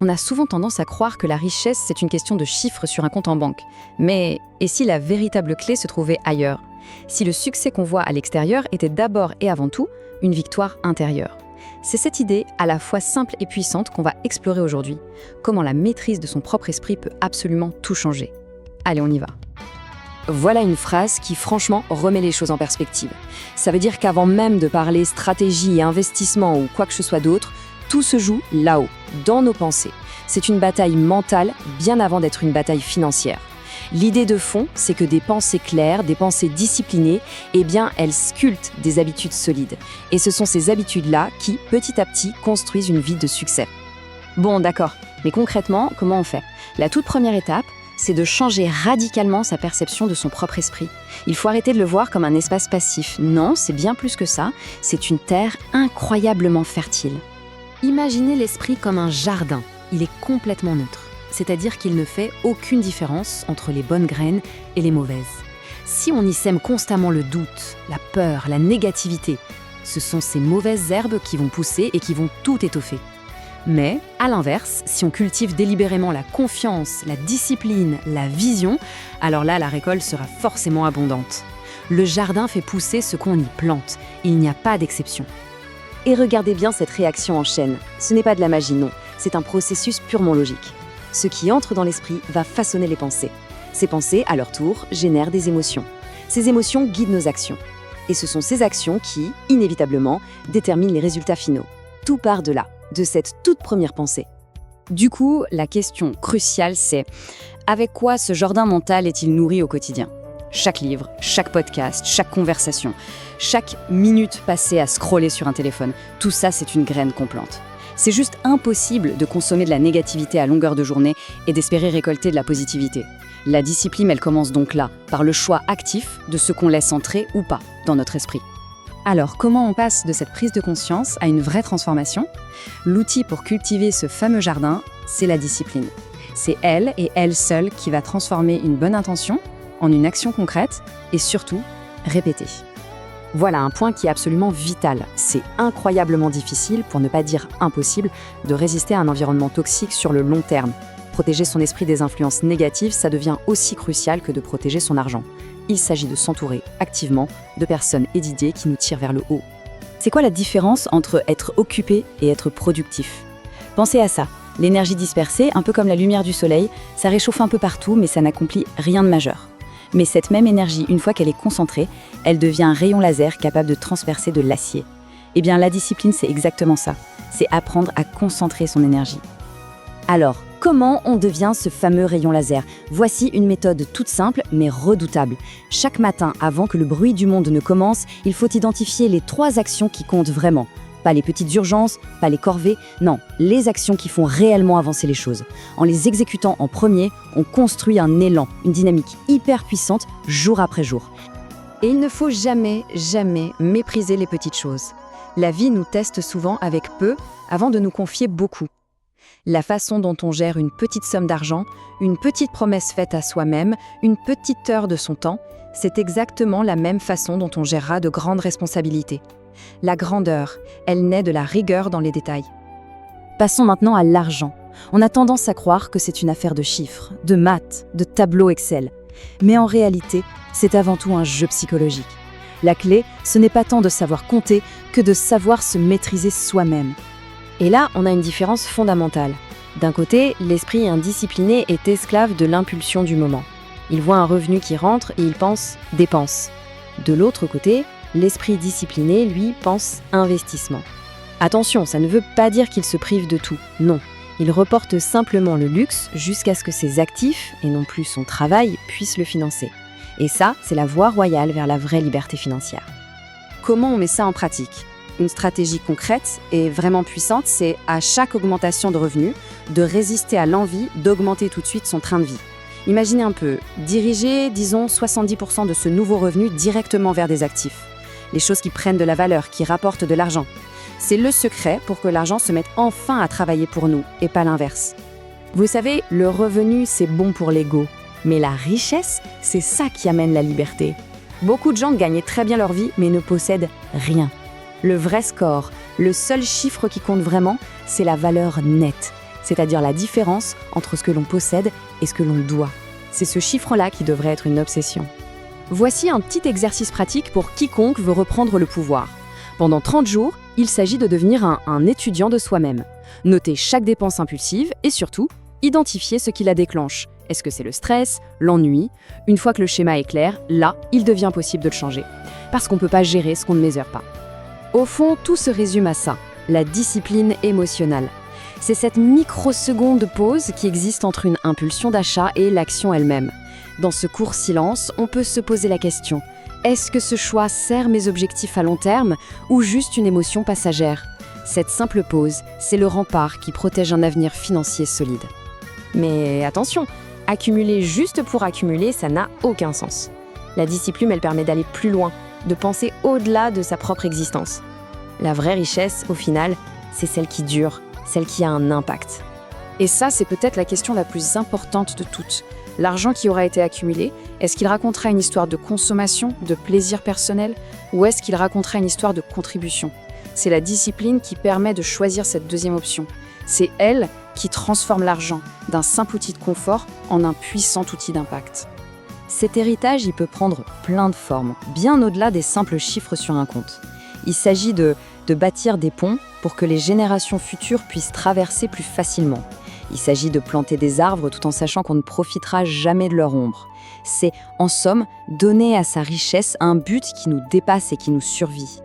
On a souvent tendance à croire que la richesse, c'est une question de chiffres sur un compte en banque. Mais et si la véritable clé se trouvait ailleurs? Si le succès qu'on voit à l'extérieur était d'abord et avant tout une victoire intérieure? C'est cette idée, à la fois simple et puissante, qu'on va explorer aujourd'hui. Comment la maîtrise de son propre esprit peut absolument tout changer. Allez, on y va. Voilà une phrase qui, franchement, remet les choses en perspective. Ça veut dire qu'avant même de parler stratégie et investissement ou quoi que ce soit d'autre, tout se joue là-haut, dans nos pensées. C'est une bataille mentale, bien avant d'être une bataille financière. L'idée de fond, c'est que des pensées claires, des pensées disciplinées, eh bien, elles sculptent des habitudes solides. Et ce sont ces habitudes-là qui, petit à petit, construisent une vie de succès. Bon, d'accord, mais concrètement, comment on fait? La toute première étape, c'est de changer radicalement sa perception de son propre esprit. Il faut arrêter de le voir comme un espace passif. Non, c'est bien plus que ça, c'est une terre incroyablement fertile. Imaginez l'esprit comme un jardin. Il est complètement neutre, c'est-à-dire qu'il ne fait aucune différence entre les bonnes graines et les mauvaises. Si on y sème constamment le doute, la peur, la négativité, ce sont ces mauvaises herbes qui vont pousser et qui vont tout étoffer. Mais, à l'inverse, si on cultive délibérément la confiance, la discipline, la vision, alors là, la récolte sera forcément abondante. Le jardin fait pousser ce qu'on y plante, et il n'y a pas d'exception. Et regardez bien cette réaction en chaîne. Ce n'est pas de la magie, non. C'est un processus purement logique. Ce qui entre dans l'esprit va façonner les pensées. Ces pensées, à leur tour, génèrent des émotions. Ces émotions guident nos actions. Et ce sont ces actions qui, inévitablement, déterminent les résultats finaux. Tout part de là, de cette toute première pensée. Du coup, la question cruciale, c'est avec quoi ce jardin mental est-il nourri au quotidien? Chaque livre, chaque podcast, chaque conversation, chaque minute passée à scroller sur un téléphone, tout ça, c'est une graine qu'on plante. C'est juste impossible de consommer de la négativité à longueur de journée et d'espérer récolter de la positivité. La discipline, elle commence donc là, par le choix actif de ce qu'on laisse entrer ou pas dans notre esprit. Alors, comment on passe de cette prise de conscience à une vraie transformation? L'outil pour cultiver ce fameux jardin, c'est la discipline. C'est elle et elle seule qui va transformer une bonne intention en une action concrète et surtout, répéter. Voilà un point qui est absolument vital. C'est incroyablement difficile, pour ne pas dire impossible, de résister à un environnement toxique sur le long terme. Protéger son esprit des influences négatives, ça devient aussi crucial que de protéger son argent. Il s'agit de s'entourer activement de personnes et d'idées qui nous tirent vers le haut. C'est quoi la différence entre être occupé et être productif? Pensez à ça. L'énergie dispersée, un peu comme la lumière du soleil, ça réchauffe un peu partout, mais ça n'accomplit rien de majeur. Mais cette même énergie, une fois qu'elle est concentrée, elle devient un rayon laser capable de transpercer de l'acier. Eh bien, la discipline, c'est exactement ça. C'est apprendre à concentrer son énergie. Alors, comment on devient ce fameux rayon laser? Voici une méthode toute simple, mais redoutable. Chaque matin, avant que le bruit du monde ne commence, il faut identifier les 3 actions qui comptent vraiment. Pas les petites urgences, pas les corvées, non, les actions qui font réellement avancer les choses. En les exécutant en premier, on construit un élan, une dynamique hyper puissante, jour après jour. Et il ne faut jamais, jamais mépriser les petites choses. La vie nous teste souvent avec peu avant de nous confier beaucoup. La façon dont on gère une petite somme d'argent, une petite promesse faite à soi-même, une petite heure de son temps, c'est exactement la même façon dont on gérera de grandes responsabilités. La grandeur, elle naît de la rigueur dans les détails. Passons maintenant à l'argent. On a tendance à croire que c'est une affaire de chiffres, de maths, de tableaux Excel. Mais en réalité, c'est avant tout un jeu psychologique. La clé, ce n'est pas tant de savoir compter que de savoir se maîtriser soi-même. Et là, on a une différence fondamentale. D'un côté, l'esprit indiscipliné est esclave de l'impulsion du moment. Il voit un revenu qui rentre et il pense « dépense ». De l'autre côté, l'esprit discipliné, lui, pense investissement. Attention, ça ne veut pas dire qu'il se prive de tout, non. Il reporte simplement le luxe jusqu'à ce que ses actifs, et non plus son travail, puissent le financer. Et ça, c'est la voie royale vers la vraie liberté financière. Comment on met ça en pratique? Une stratégie concrète et vraiment puissante, c'est à chaque augmentation de revenus, de résister à l'envie d'augmenter tout de suite son train de vie. Imaginez un peu, diriger, disons, 70% de ce nouveau revenu directement vers des actifs. Les choses qui prennent de la valeur, qui rapportent de l'argent. C'est le secret pour que l'argent se mette enfin à travailler pour nous, et pas l'inverse. Vous savez, le revenu, c'est bon pour l'ego. Mais la richesse, c'est ça qui amène la liberté. Beaucoup de gens gagnent très bien leur vie, mais ne possèdent rien. Le vrai score, le seul chiffre qui compte vraiment, c'est la valeur nette. c'est-à-dire la différence entre ce que l'on possède et ce que l'on doit. C'est ce chiffre-là qui devrait être une obsession. Voici un petit exercice pratique pour quiconque veut reprendre le pouvoir. Pendant 30 jours, il s'agit de devenir un étudiant de soi-même. Notez chaque dépense impulsive et surtout, identifier ce qui la déclenche. Est-ce que c'est le stress, l'ennui? Une fois que le schéma est clair, là, il devient possible de le changer. Parce qu'on ne peut pas gérer ce qu'on ne mesure pas. Au fond, tout se résume à ça, la discipline émotionnelle. C'est cette microseconde de pause qui existe entre une impulsion d'achat et l'action elle-même. Dans ce court silence, on peut se poser la question: est-ce que ce choix sert mes objectifs à long terme ou juste une émotion passagère? Cette simple pause, c'est le rempart qui protège un avenir financier solide. Mais attention, accumuler juste pour accumuler, ça n'a aucun sens. La discipline, elle permet d'aller plus loin, de penser au-delà de sa propre existence. La vraie richesse, au final, c'est celle qui dure, celle qui a un impact. Et ça, c'est peut-être la question la plus importante de toutes. L'argent qui aura été accumulé, est-ce qu'il racontera une histoire de consommation, de plaisir personnel, ou est-ce qu'il racontera une histoire de contribution? C'est la discipline qui permet de choisir cette deuxième option. C'est elle qui transforme l'argent d'un simple outil de confort en un puissant outil d'impact. Cet héritage, il peut prendre plein de formes, bien au-delà des simples chiffres sur un compte. Il s'agit de bâtir des ponts pour que les générations futures puissent traverser plus facilement. Il s'agit de planter des arbres tout en sachant qu'on ne profitera jamais de leur ombre. C'est, en somme, donner à sa richesse un but qui nous dépasse et qui nous survit.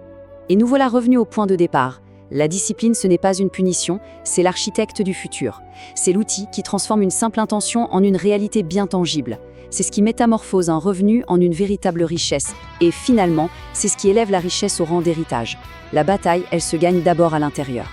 Et nous voilà revenus au point de départ. La discipline, ce n'est pas une punition, c'est l'architecte du futur. C'est l'outil qui transforme une simple intention en une réalité bien tangible. C'est ce qui métamorphose un revenu en une véritable richesse. Et finalement, c'est ce qui élève la richesse au rang d'héritage. La bataille, elle se gagne d'abord à l'intérieur.